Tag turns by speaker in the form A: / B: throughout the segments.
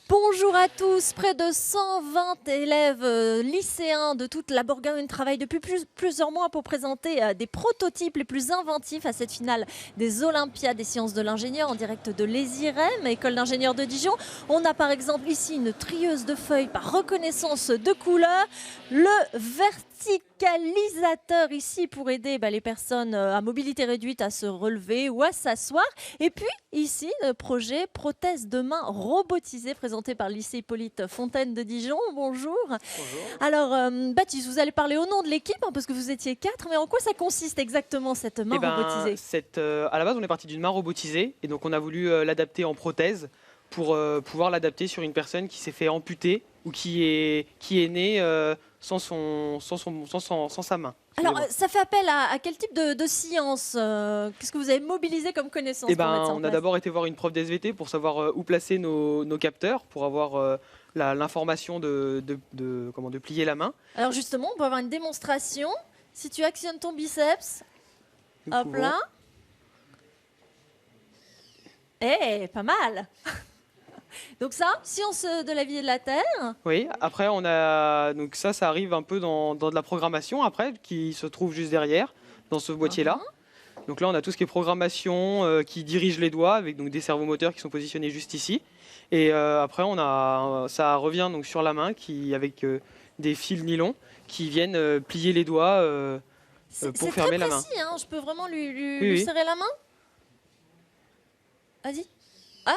A: Bonjour à tous, près de 120 élèves lycéens de toute la Bourgogne travaillent depuis plusieurs mois pour présenter des prototypes les plus inventifs à cette finale des Olympiades des sciences de l'ingénieur en direct de l'ESIREM, école d'ingénieurs de Dijon. On a par exemple ici une trieuse de feuilles par reconnaissance de couleurs, le verticalisateur ici pour aider les personnes à mobilité réduite à se relever ou à s'asseoir. Et puis ici, le projet prothèse de main robotisée présenté par le lycée Hippolyte Fontaine de Dijon. Bonjour.
B: Bonjour.
A: Alors Baptiste, vous allez parler au nom de l'équipe parce que vous étiez 4, mais en quoi ça consiste exactement cette main robotisée?
B: À la base, on est parti d'une main robotisée et donc on a voulu l'adapter en prothèse pour pouvoir l'adapter sur une personne qui s'est fait amputer ou qui est née sans sa main.
A: Alors, ça fait appel à quel type de science? Qu'est-ce que vous avez mobilisé comme connaissance pour mettre ça en
B: On a
A: place?
B: d'abord été voir une prof d'SVT pour savoir où placer nos capteurs, pour avoir l'information de plier la main.
A: Alors justement, on peut avoir une démonstration. Si tu actionnes ton biceps,
B: Nous
A: hop
B: pouvons-
A: là. Eh, pas mal. Donc ça, science de la vie et de la terre.
B: Oui, après on a donc ça arrive un peu dans de la programmation après qui se trouve juste derrière dans ce boîtier-là. Donc là on a tout ce qui est programmation qui dirige les doigts avec donc des servomoteurs qui sont positionnés juste ici. Et après ça revient donc sur la main avec des fils nylon qui viennent plier les doigts pour fermer la main.
A: C'est très précis, hein. Je peux vraiment lui
B: Oui.
A: serrer la main. Vas-y. Ah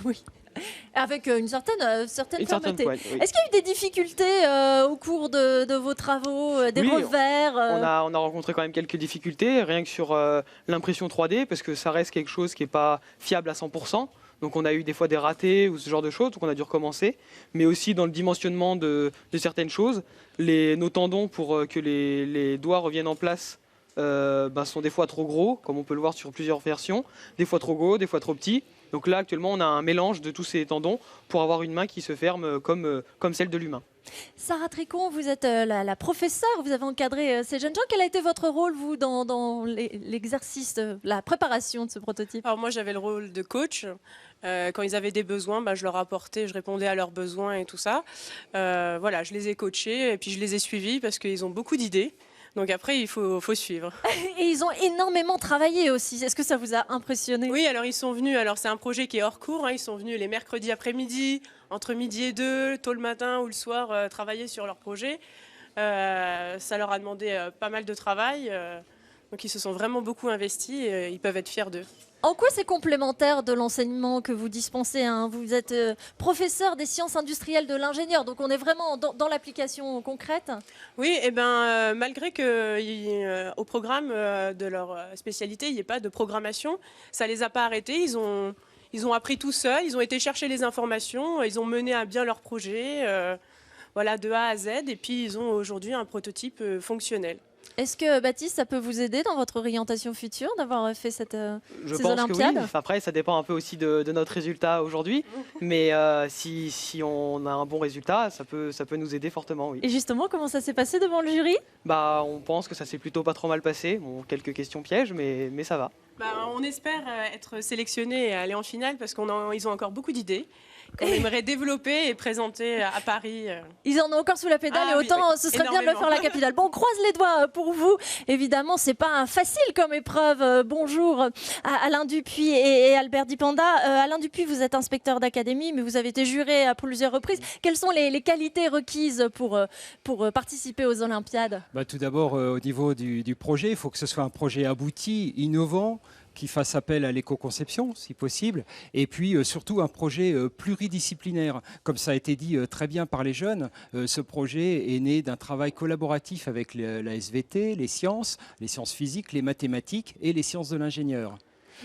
A: oui. Avec une certaine fermeté.
B: pointe, oui.
A: Est-ce qu'il y a eu des difficultés au cours de vos travaux, des
B: Oui,
A: revers
B: On a rencontré quand même quelques difficultés, rien que sur l'impression 3D, parce que ça reste quelque chose qui n'est pas fiable à 100%. Donc on a eu des fois des ratés ou ce genre de choses, donc on a dû recommencer. Mais aussi dans le dimensionnement de certaines choses, nos tendons pour que les doigts reviennent en place sont des fois trop gros, comme on peut le voir sur plusieurs versions, des fois trop gros, des fois trop petits. Donc là actuellement on a un mélange de tous ces tendons pour avoir une main qui se ferme comme celle de l'humain.
A: Sarah Tricon, vous êtes la professeure, vous avez encadré ces jeunes gens. Quel a été votre rôle, vous, dans l'exercice, la préparation de ce prototype?
C: Alors moi j'avais le rôle de coach. Quand ils avaient des besoins, je leur apportais, je répondais à leurs besoins et tout ça. Voilà, je les ai coachés et puis je les ai suivis parce qu'ils ont beaucoup d'idées. Donc après, il faut suivre.
A: Et ils ont énormément travaillé aussi. Est-ce que ça vous a impressionné?
C: Oui, alors ils sont venus, alors c'est un projet qui est hors cours, hein, ils sont venus les mercredis après-midi, entre midi et 2, tôt le matin ou le soir, travailler sur leur projet. Ça leur a demandé pas mal de travail, donc ils se sont vraiment beaucoup investis et ils peuvent être fiers d'eux.
A: En quoi c'est complémentaire de l'enseignement que vous dispensez, hein? Vous êtes professeur des sciences industrielles de l'ingénieur, donc on est vraiment dans l'application concrète.
C: Oui, et malgré qu'au programme de leur spécialité, il n'y ait pas de programmation, ça ne les a pas arrêtés. Ils ont appris tout seuls, ils ont été chercher les informations, ils ont mené à bien leur projet, de A à Z, et puis ils ont aujourd'hui un prototype fonctionnel.
A: Est-ce que, Baptiste, ça peut vous aider dans votre orientation future d'avoir fait ces
B: Je pense
A: Olympiades?
B: que oui. Après, ça dépend un peu aussi de notre résultat aujourd'hui. Mais si on a un bon résultat, ça peut nous aider fortement, oui.
A: Et justement, comment ça s'est passé devant le jury?
B: On pense que ça s'est plutôt pas trop mal passé. Bon, quelques questions pièges, mais ça va.
C: On espère être sélectionnés et aller en finale parce qu'ils ont encore beaucoup d'idées qu'on aimerait développer et présenter à Paris.
A: Ils en ont encore sous la pédale et autant ce serait bien de le faire à la capitale. Bon, on croise les doigts pour vous. Évidemment, c'est pas facile comme épreuve. Bonjour à Alain Dupuis et Albert Dipanda. Alain Dupuis, vous êtes inspecteur d'académie, mais vous avez été juré à plusieurs reprises. Quelles sont les qualités requises pour participer aux Olympiades?
D: Tout d'abord, au niveau du projet, il faut que ce soit un projet abouti, innovant, qui fasse appel à l'éco-conception, si possible, et puis surtout un projet pluridisciplinaire. Comme ça a été dit très bien par les jeunes, ce projet est né d'un travail collaboratif avec la SVT, les sciences physiques, les mathématiques et les sciences de l'ingénieur.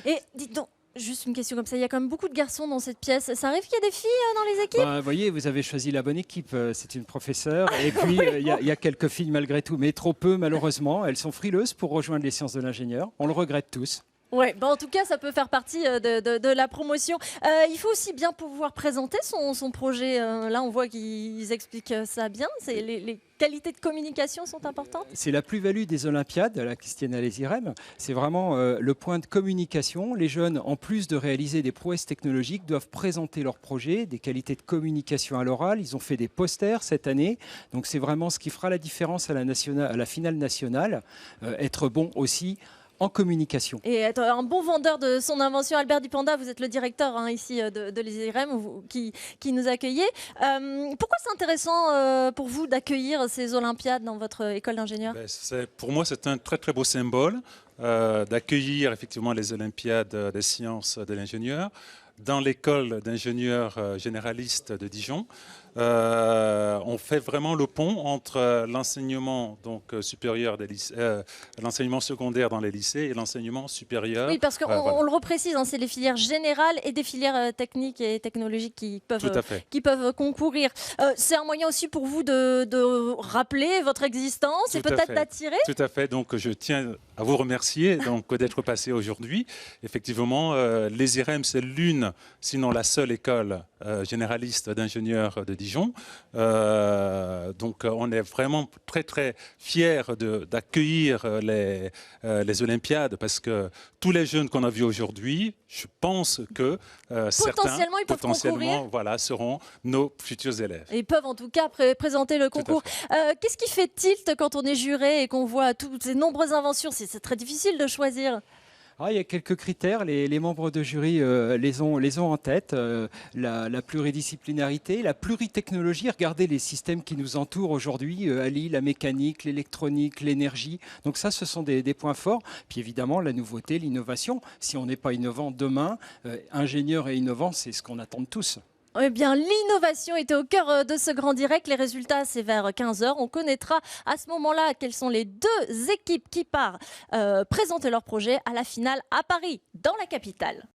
A: Et dites donc, juste une question comme ça, il y a quand même beaucoup de garçons dans cette pièce. Ça arrive qu'il y ait des filles dans les équipes?
D: Vous voyez, vous avez choisi la bonne équipe. C'est une professeure. Et puis, il y a quelques filles malgré tout, mais trop peu malheureusement. Elles sont frileuses pour rejoindre les sciences de l'ingénieur. On le regrette tous.
A: Ouais, bah en tout cas, ça peut faire partie de la promotion. Il faut aussi bien pouvoir présenter son projet. Là, on voit qu'ils expliquent ça bien. Les qualités de communication sont importantes.
D: C'est la plus-value des Olympiades, la Christiane Les IREM. C'est vraiment le point de communication. Les jeunes, en plus de réaliser des prouesses technologiques, doivent présenter leur projet, des qualités de communication à l'oral. Ils ont fait des posters cette année. Donc c'est vraiment ce qui fera la différence à la finale nationale. Être bon aussi en communication.
A: Et être un bon vendeur de son invention. Albert Dupanda, vous êtes le directeur ici de l'ISIREM qui nous accueillez. Pourquoi c'est intéressant pour vous d'accueillir ces Olympiades dans votre école d'ingénieur?
E: Pour moi, c'est un très très beau symbole d'accueillir effectivement les Olympiades des sciences de l'ingénieur dans l'école d'ingénieurs généralistes de Dijon. On fait vraiment le pont entre l'enseignement supérieur des lycées, l'enseignement secondaire dans les lycées et l'enseignement supérieur.
A: Oui, parce qu'on
E: voilà.
A: le reprécise, c'est les filières générales et des filières techniques et technologiques qui peuvent concourir. C'est un moyen aussi pour vous de rappeler votre existence et peut-être d'attirer.
E: Tout à fait. Donc, je tiens à vous remercier d'être passé aujourd'hui. Effectivement, les IREM, c'est l'une, sinon la seule école généraliste d'ingénieurs de Dijon. Donc on est vraiment très très fiers d'accueillir les Olympiades parce que tous les jeunes qu'on a vus aujourd'hui, je pense que certains potentiellement seront nos futurs élèves.
A: Ils peuvent en tout cas présenter le concours. Qu'est-ce qui fait tilt quand on est juré et qu'on voit toutes ces nombreuses inventions? C'est très difficile de choisir.
D: Il y a quelques critères, les membres de jury les ont en tête, la pluridisciplinarité, la pluritechnologie. Regardez les systèmes qui nous entourent aujourd'hui, Ali, la mécanique, l'électronique, l'énergie. Donc ça, ce sont des points forts. Puis évidemment, la nouveauté, l'innovation. Si on n'est pas innovant demain, ingénieur et innovant, c'est ce qu'on attend de tous.
A: Eh bien, l'innovation était au cœur de ce grand direct. Les résultats, c'est vers 15h. On connaîtra à ce moment-là quelles sont les deux équipes qui partent présenter leur projet à la finale à Paris, dans la capitale.